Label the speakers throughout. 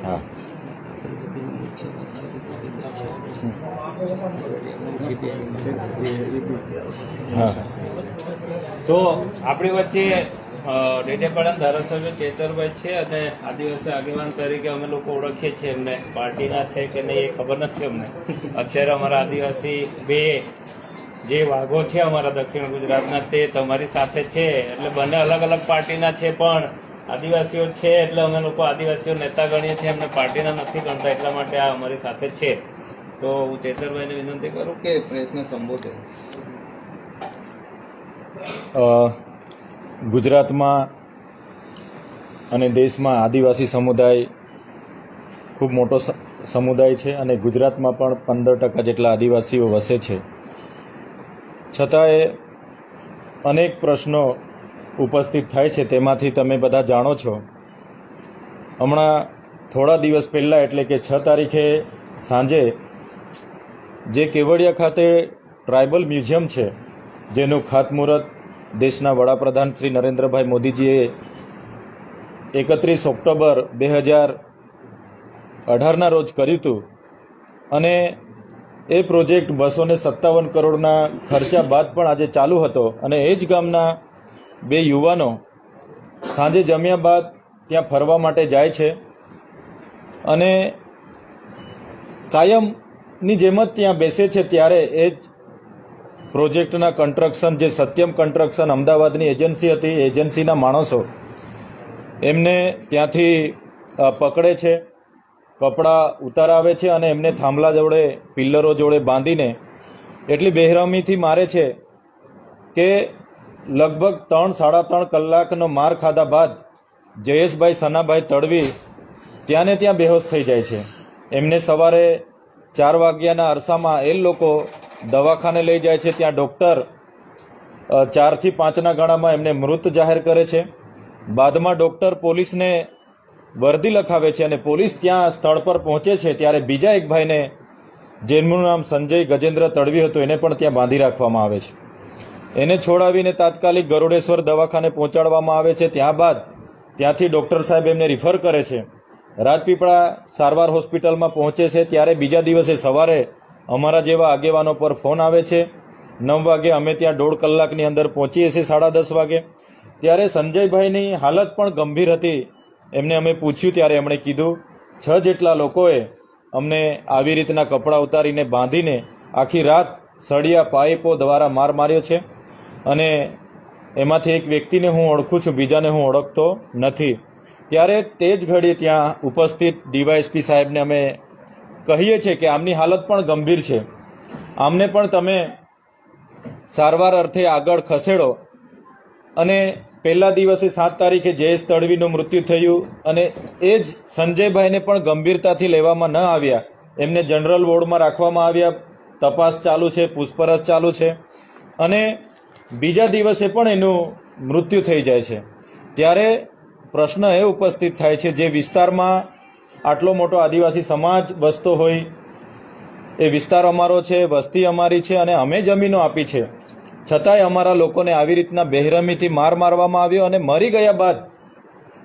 Speaker 1: હા હા
Speaker 2: તો આપણી વચ્ચે ડેડિયાપાડાના ધારાસભ્ય ચેતરભાઈ છે અને આદિવાસી આગેવાન તરીકે અમે લોકો ઓળખીએ છીએ એમને. પાર્ટીના છે કે નહીં એ ખબર નથી અમને. અત્યારે અમારા આદિવાસી બે જે વાઘો છે અમારા દક્ષિણ ગુજરાતના તે તમારી સાથે છે. એટલે બંને અલગ અલગ પાર્ટીના છે પણ આદિવાસીઓ છે એટલે અમે લોકો આદિવાસીઓ નેતા ગણીએ છીએ, એમને પાર્ટીના નથી ગણતા. એટલા માટે આ અમારી સાથે છે. તો હું ચેતરભાઈને વિનંતી કરું કે પ્રેસને સંબોધે.
Speaker 1: ગુજરાતમાં અને દેશમાં આદિવાસી સમુદાય ખૂબ મોટો સમુદાય છે અને ગુજરાતમાં પણ 15% જેટલા આદિવાસીઓ વસે છે. છતાંય અનેક પ્રશ્નો ઉપસ્થિત થાય છે. તેમાંથી તમે બધા જાણો છો. હમણાં થોડા દિવસ પહેલાં એટલે કે 6 તારીખે સાંજે જે કેવડિયા ખાતે ટ્રાઇબલ મ્યુઝિયમ છે જેનું ખાતમુહૂર્ત દેશના વડાપ્રધાન શ્રી નરેન્દ્રભાઈ મોદીજીએ 31 ઓક્ટોબર 2018ના રોજ કર્યું હતું અને એ પ્રોજેક્ટ 257 કરોડના ખર્ચા બાદ પણ આજે ચાલુ હતો. અને એ જ ગામના બે યુવાનો સાંજે જમ્યા બાદ ત્યાં ફરવા માટે જાય છે અને કાયમની જેમ જ ત્યાં બેસે છે. ત્યારે એ જ પ્રોજેક્ટના કન્સ્ટ્રક્શન જે સત્યમ કન્સ્ટ્રક્શન અમદાવાદની એજન્સી હતી, એજન્સીના માણસો એમને ત્યાંથી પકડે છે, કપડાં ઉતારાવે છે અને એમને થાંભલા જોડે પિલ્લરો જોડે બાંધીને એટલી બેરહમીથી મારે છે કે લગભગ 3-3.5 કલાકનો માર ખાધા બાદ જયેશભાઈ સનાભાઈ તડવી ત્યાં ને ત્યાં બેહોશ થઈ જાય છે. એમને સવારે 4 વાગ્યાના અરસામાં એ લોકો દવાખાને લઈ જાય છે. ત્યાં ડૉક્ટર 4 થી 5ના ગાળામાં એમને મૃત જાહેર કરે છે. બાદમાં ડૉક્ટર પોલીસને વર્દી લખાવે છે અને પોલીસ ત્યાં સ્થળ પર પહોંચે છે ત્યારે બીજા એક ભાઈને જેમનું નામ સંજય ગજેન્દ્ર તડવી હતું એને પણ ત્યાં બાંધી રાખવામાં આવે છે. એને છોડાવીને તાત્કાલિક ગરુડેશ્વર દવાખાને પહોંચાડવામાં આવે છે. ત્યાંથી ડૉક્ટર સાહેબ એમને રિફર કરે છે. રાજપીપળા સારવાર હોસ્પિટલમાં પહોંચે છે ત્યારે બીજા દિવસે સવારે અમારા જેવા આગેવાનો પર ફોન આવે છે. 9 વાગે અમે ત્યાં 1.5 કલાકની અંદર પહોંચીએ છીએ, 10:30 વાગે. ત્યારે સંજયભાઈની હાલત પણ ગંભીર હતી. એમને અમે પૂછ્યું ત્યારે એમણે કીધું 6 જેટલા લોકોએ અમને આવી રીતના કપડાં ઉતારીને બાંધીને આખી રાત સળિયા પાઇપો દ્વારા માર માર્યો છે અને એમાંથી એક વ્યક્તિને હું ઓળખું છું, બીજાને હું ઓળખતો નથી. ત્યારે તે જ ઘડી ત્યાં ઉપસ્થિત ડીવાયએસપી સાહેબને અમે કહીએ છીએ કે આમની હાલત પણ ગંભીર છે, આમને પણ તમે સારવાર અર્થે આગળ ખસેડો. અને પહેલા દિવસે 7 તારીખે જયેશ તડવીનું મૃત્યુ થયું અને એ જ સંજયભાઈને પણ ગંભીરતાથી લેવામાં ન આવ્યા. એમને જનરલ વોર્ડમાં રાખવામાં આવ્યા. તપાસ ચાલુ છે, પૂછપરછ ચાલુ છે અને બીજા દિવસે પણ એનું મૃત્યુ થઈ જાય છે. ત્યારે પ્રશ્ન એ ઉપસ્થિત થાય છે જે વિસ્તારમાં આટલો મોટો આદિવાસી સમાજ વસતો હોય, એ વિસ્તાર અમારો છે, વસ્તી અમારી છે અને અમે જમીનો આપી છે, છતાંય અમારા લોકોને આવી રીતના બેરહમીથી મારવામાં આવ્યો. અને મરી ગયા બાદ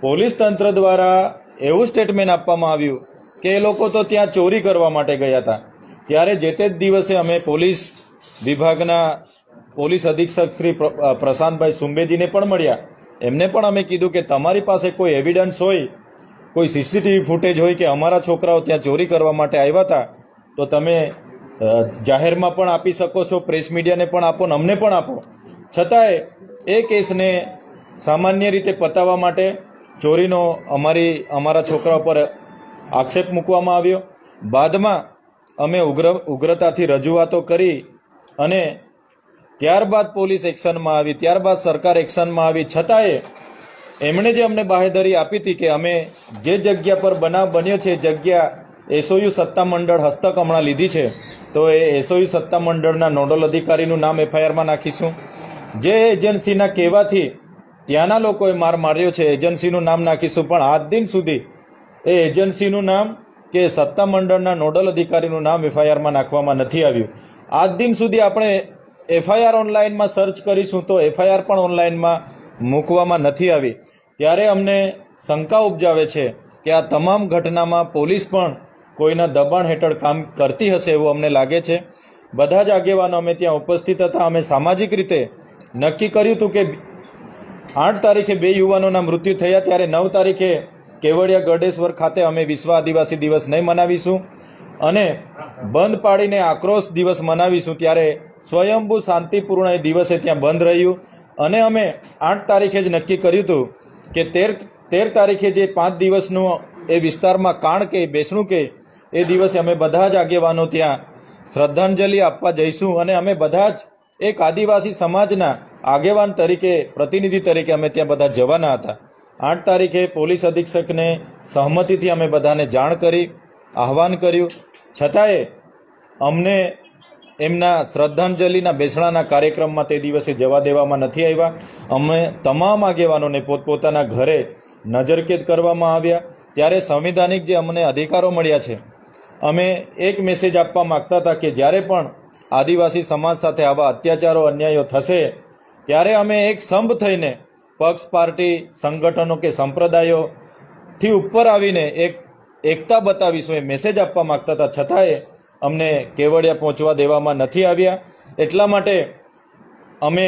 Speaker 1: પોલીસ તંત્ર દ્વારા એવું સ્ટેટમેન્ટ આપવામાં આવ્યું કે એ લોકો તો ત્યાં ચોરી કરવા માટે ગયા હતા. ત્યારે જે તે જ દિવસે અમે પોલીસ વિભાગના પોલીસ અધિક્ષક શ્રી પ્રશાંતભાઈ સુંબેજીને પણ મળ્યા. એમને પણ અમે કીધું કે તમારી પાસે કોઈ એવિડન્સ હોય, કોઈ સીસીટીવી ફૂટેજ હોય કે અમારા છોકરાઓ ત્યાં ચોરી કરવા માટે આવ્યા હતા તો તમે જાહેરમાં પણ આપી શકો છો, પ્રેસ મીડિયાને પણ આપો ને અમને પણ આપો. છતાંય એ કેસને સામાન્ય રીતે પતાવવા માટે ચોરીનો અમારા છોકરાઓ પર આક્ષેપ મૂકવામાં આવ્યો. બાદમાં અમે ઉગ્રતાથી રજૂઆતો કરી અને ત્યારબાદ પોલીસ એક્શનમાં આવી, ત્યારબાદ સરકાર એક્શનમાં આવી. છતાંય એમણે જે અમને બાહેધરી આપી હતી કે અમે જે જગ્યા પર બનાવ બન્યો છે એ જગ્યા એસઓયુ સત્તામંડળ હસ્તક હમણાં લીધી છે, તો એ એસઓયુ સત્તામંડળના નોડલ અધિકારીનું નામ એફઆઈઆરમાં નાખીશું. જે એજન્સીના કહેવાથી ત્યાંના લોકોએ માર માર્યો છે એજન્સીનું નામ નાખીશું. પણ આજ દિન સુધી એ એજન્સીનું નામ કે સત્તામંડળના નોડલ અધિકારીનું નામ એફઆઈઆરમાં નાખવામાં નથી આવ્યું. આજ દિન સુધી આપણે એફઆઈઆર ઓનલાઈનમાં સર્ચ કરીશું તો એફઆઈઆર પણ ઓનલાઈનમાં મૂકવામાં નથી આવી, ત્યારે અમને શંકા ઉપજાવે છે કે આ તમામ ઘટનામાં પોલીસ પણ કોઈના દબાણ હેઠળ કામ કરતી હશે એવું અમને લાગે છે. બધા જ આગેવાનો અમે ત્યાં ઉપસ્થિત હતા. અમે સામાજિક રીતે નક્કી કર્યું હતું કે 8 તારીખે 2 યુવાનોના મૃત્યુ થયા, ત્યારે 9 તારીખે કેવડિયા ગળદેશ્વર ખાતે અમે વિશ્વ આદિવાસી દિવસ નહીં મનાવીશું અને બંધ પાડીને આક્રોશ દિવસ મનાવીશું. ત્યારે સ્વયંભૂ શાંતિપૂર્ણ એ દિવસે ત્યાં બંધ રહ્યું અને અમે 8 તારીખે જ નક્કી કર્યું હતું કે 13 તારીખે જે 5 દિવસનું એ વિસ્તારમાં કાણ કે બેસણું કે એ દિવસે અમે બધા જ આગેવાનો ત્યાં શ્રદ્ધાંજલિ આપવા જઈશું અને અમે બધા જ એક આદિવાસી સમાજના આગેવાન તરીકે, પ્રતિનિધિ તરીકે અમે ત્યાં બધા જવાના હતા. 8 તારીખે પોલીસ અધિક્ષકને સહમતિથી અમે બધાને જાણ કરી, આહવાન કર્યું, છતાંય અમને એમના શ્રદ્ધાંજલિના બેસણાના કાર્યક્રમમાં તે દિવસે જવા દેવામાં નથી આવ્યા. અમે તમામ આગેવાનોને પોતપોતાના ઘરે નજરકેદ કરવામાં આવ્યા. ત્યારે સંવિધાનિક જે અમને અધિકારો મળ્યા છે, અમે એક મેસેજ આપવા માગતા હતા કે જ્યારે પણ આદિવાસી સમાજ સાથે આવા અત્યાચારો, અન્યાયો થશે ત્યારે અમે એક સંપ થઈને પક્ષ, પાર્ટી, સંગઠનો કે સંપ્રદાયોથી ઉપર આવીને એક એકતા બતાવીશું એ મેસેજ આપવા માગતા હતા. છતાંય અમને કેવડિયા પહોંચવા દેવામાં નથી આવ્યા. એટલા માટે અમે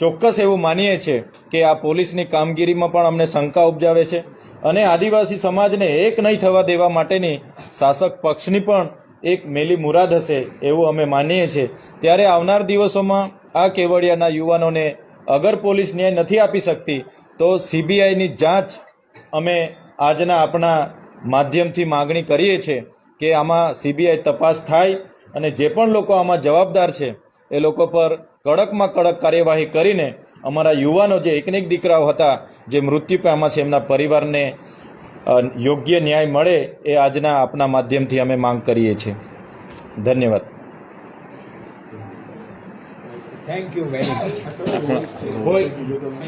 Speaker 1: ચોક્કસ એવું માનીએ છીએ કે આ પોલીસની કામગીરીમાં પણ અમને શંકા ઉપજાવે છે અને આદિવાસી સમાજને એક નહીં થવા દેવા માટેની શાસક પક્ષની પણ એક મેલી મુરાદ હશે એવું અમે માનીએ છીએ. ત્યારે આવનાર દિવસોમાં આ કેવડિયાના યુવાનોને અગર પોલીસ ન્યાય નથી આપી શકતી તો સીબીઆઈની જાંચ અમે આજના આપણા માધ્યમથી માગણી કરીએ છીએ કે આમાં સીબીઆઈ તપાસ થાય અને જે પણ લોકો આમાં જવાબદાર છે એ લોકો પર કડકમાં કડક કાર્યવાહી કરીને અમારા યુવાનો જે એકનેક દીકરાઓ હતા જે મૃત્યુ પામ્યા છે એમના પરિવારને યોગ્ય ન્યાય મળે એ આજના આપના માધ્યમથી અમે માંગ કરીએ છીએ. ધન્યવાદ.
Speaker 3: Thank you very much.
Speaker 2: કોઈ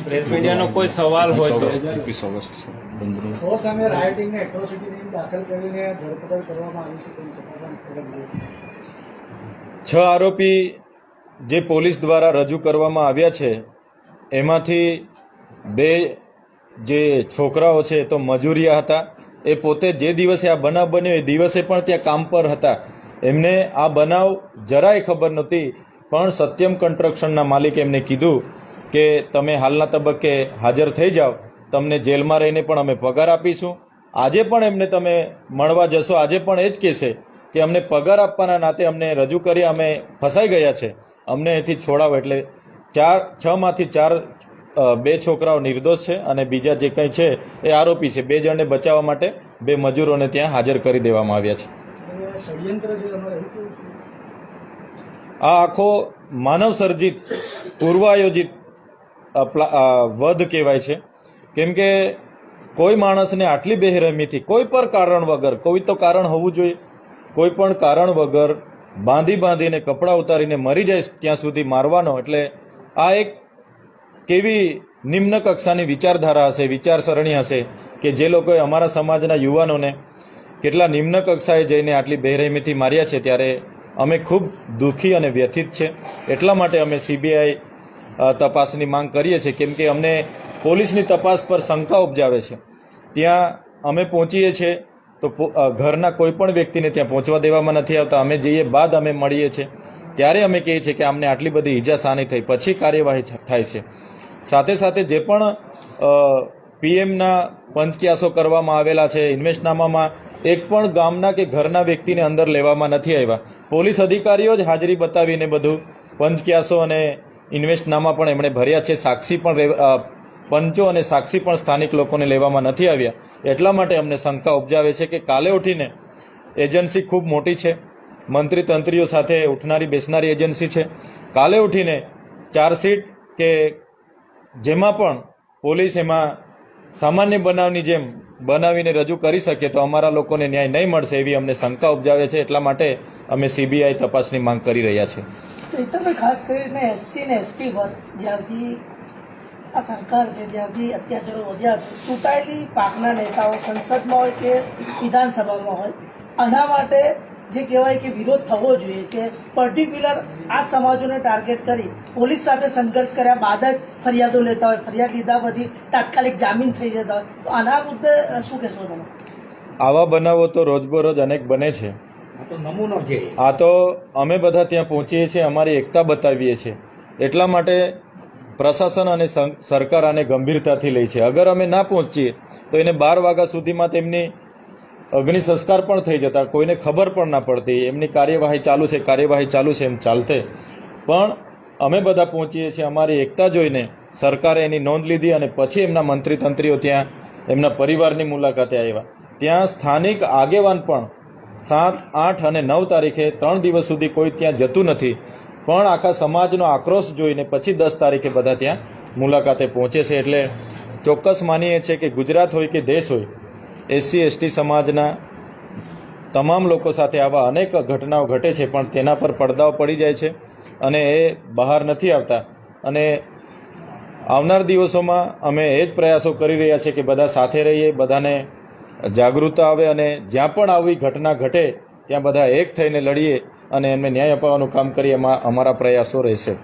Speaker 2: પ્રેસ મીડિયાનો કોઈ સવાલ હોય તો.
Speaker 4: સામે રાયોટિંગ ને એટ્રોસિટી દાખલ કરીને ધરપકડ કરવામાં આવી છે, તેની તપાસ
Speaker 1: 6 આરોપી જે પોલીસ દ્વારા રજૂ કરવામાં આવ્યા છે એમાંથી 2 જે છોકરાઓ છે તો મજૂરિયા હતા. એ પોતે જે દિવસે આ બનાવ બન્યો એ દિવસે પણ ત્યાં કામ પર હતા. એમને આ બનાવ જરાય ખબર નહોતી, પણ સત્યમ કન્સ્ટ્રક્શનના માલિકે એમને કીધું કે તમે હાલના તબક્કે હાજર થઈ જાઓ, તમને જેલમાં રહીને પણ અમે પગાર આપીશું. આજે પણ એમને તમે મળવા જશો, આજે પણ એ જ કહેશે કે અમને પગાર આપવાના નાતે અમને રજૂ કરી અમે ફસાઈ ગયા છે, અમને અહીંથી છોડાવો. એટલે 6 માંથી 2 છોકરાઓ નિર્દોષ છે અને બીજા જે કંઈ છે એ આરોપી છે. 2 જણને બચાવવા માટે 2 મજૂરોને ત્યાં હાજર કરી દેવામાં આવ્યા છે.
Speaker 4: ષડયંત્ર છે અમારે એવું કેવું છે?
Speaker 1: આ આખો માનવ સર્જિત પૂર્વાયોજિત વધ કહેવાય છે. કેમ કે કોઈ માણસને આટલી બેરહેમીથી કોઈ પણ કારણ વગર, કોઈ તો કારણ હોવું જોઈએ, કોઈ પણ કારણ વગર બાંધીને કપડાં ઉતારીને મરી જાય ત્યાં સુધી મારવાનો, એટલે આ એક કેવી નિમ્ન કક્ષાની વિચારધારા હશે, વિચારસરણી હશે કે જે લોકોએ અમારા સમાજના યુવાનોને કેટલા નિમ્ન કક્ષાએ જઈને આટલી બેરહેમીથી માર્યા છે. ત્યારે અમે ખૂબ દુઃખી અને વ્યથિત છે. એટલા માટે અમે સીબીઆઈ તપાસની માંગ કરીએ છીએ, કેમ કે અમને પોલીસની તપાસ પર શંકા ઉપજાવે છે. ત્યાં અમે પહોંચીએ છીએ તો ઘરના કોઈ પણ વ્યક્તિને ત્યાં પહોંચવા દેવામાં નથી આવતા. અમે જઈએ બાદ અમે મળીએ છીએ ત્યારે અમે કહીએ છીએ કે અમને આટલી બધી ઈજા સાની થઈ, પછી કાર્યવાહી થાય છે. સાથે સાથે જે પણ પીએમના પંચક્યાસો કરવામાં આવેલા છે, ઇન્વેસ્ટનામામાં એક પણ ગામના કે ઘરના વ્યક્તિને અંદર લેવામાં નથી આવ્યા. પોલીસ અધિકારીઓ જ હાજરી બતાવીને બધું પંચક્યાસો અને ઇન્વેસ્ટનામા પણ એમણે ભર્યા છે. સાક્ષી પણ પંચો અને સાક્ષી પણ સ્થાનિક લોકોને લેવામાં નથી આવ્યા. એટલા માટે અમને શંકા ઉપજાવે છે કે કાલે ઉઠીને એજન્સી ખૂબ મોટી છે, મંત્રી તંત્રીઓ સાથે ઉઠનારી બેસનારી એજન્સી છે. કાલે ઉઠીને ચાર્જશીટ કે જેમાં પણ પોલીસ એમાં સામાન્ય બનાવની જેમ બનાવીને રજૂ કરી શકે તો અમારા લોકોને ન્યાય નહીં મળશે એવી અમને શંકા ઉપજાવે છે. એટલા માટે અમે સીબીઆઈ તપાસની માંગ કરી રહ્યા છીએ.
Speaker 4: ચૈતરભાઈ, ખાસ કરીને એસસી ને એસટી વર્ગ જ્યારથી આ સરકાર છે ત્યારથી અત્યાચારો વધ્યા છે. ચૂંટાયેલી પાકના નેતાઓ સંસદમાં હોય કે વિધાનસભામાં હોય, આના માટે જે કહેવાય કે વિરોધ થવો જોઈએ કે પર્ટિક્યુલર આ સમાજોને ટાર્ગેટ કરી પોલીસ સાથે સંઘર્ષ કર્યા બાદ જ ફરિયાદો લેતા હોય, ફરિયાદ લીધા પછી તાત્કાલિક જામીન થઈ જતા હોય, તો આના મુદ્દે શું કહેશો તમે?
Speaker 1: આવા બનાવો તો રોજબરોજ અનેક બને છે.
Speaker 3: આ તો નમૂનો છે.
Speaker 1: આ તો અમે બધા ત્યાં પહોંચીએ છીએ, અમારી એકતા બતાવીએ છીએ. એટલા માટે પ્રશાસન અને સરકાર આને ગંભીરતાથી લે છે. અગર અમે ના પહોંચીએ તો એને 12 વાગ્યા સુધીમાં તેમની અગ્નિ સંસ્કાર પણ થઈ જતા, કોઈને ખબર પણ ના પડતી. એમની કાર્યવાહી ચાલુ છે એમ ચાલતે. પણ અમે બધા પહોંચીએ છીએ. અમારી એકતા જોઈને સરકારે એની નોંધ લીધી અને પછી એમના મંત્રી તંત્રીઓ ત્યાં એમના પરિવારની મુલાકાતે આવ્યા. ત્યાં સ્થાનિક આગેવાન પણ 7, 8 અને 9 તારીખે 3 દિવસ સુધી કોઈ ત્યાં જતું નથી. પણ આખા સમાજનો આક્રોશ જોઈને પછી 10 તારીખે બધા ત્યાં મુલાકાતે પહોંચે છે. એટલે ચોક્કસ માનીએ છીએ કે ગુજરાત હોય કે દેશ હોય, SC/ST સમાજના તમામ લોકો સાથે આવા અનેક ઘટનાઓ ઘટે છે, પણ તેના પર પડદાઓ પડી જાય છે અને એ બહાર નથી આવતા. અને આવનાર દિવસોમાં અમે એ જ પ્રયાસો કરી રહ્યા છીએ કે બધા સાથે રહીએ, બધાને જાગૃતતા આવે અને જ્યાં પણ આવી ઘટના ઘટે ત્યાં બધા એક થઈને લડીએ અને એમને ન્યાય અપાવવાનું કામ કરીએ. એમાં અમારા પ્રયાસો રહેશે.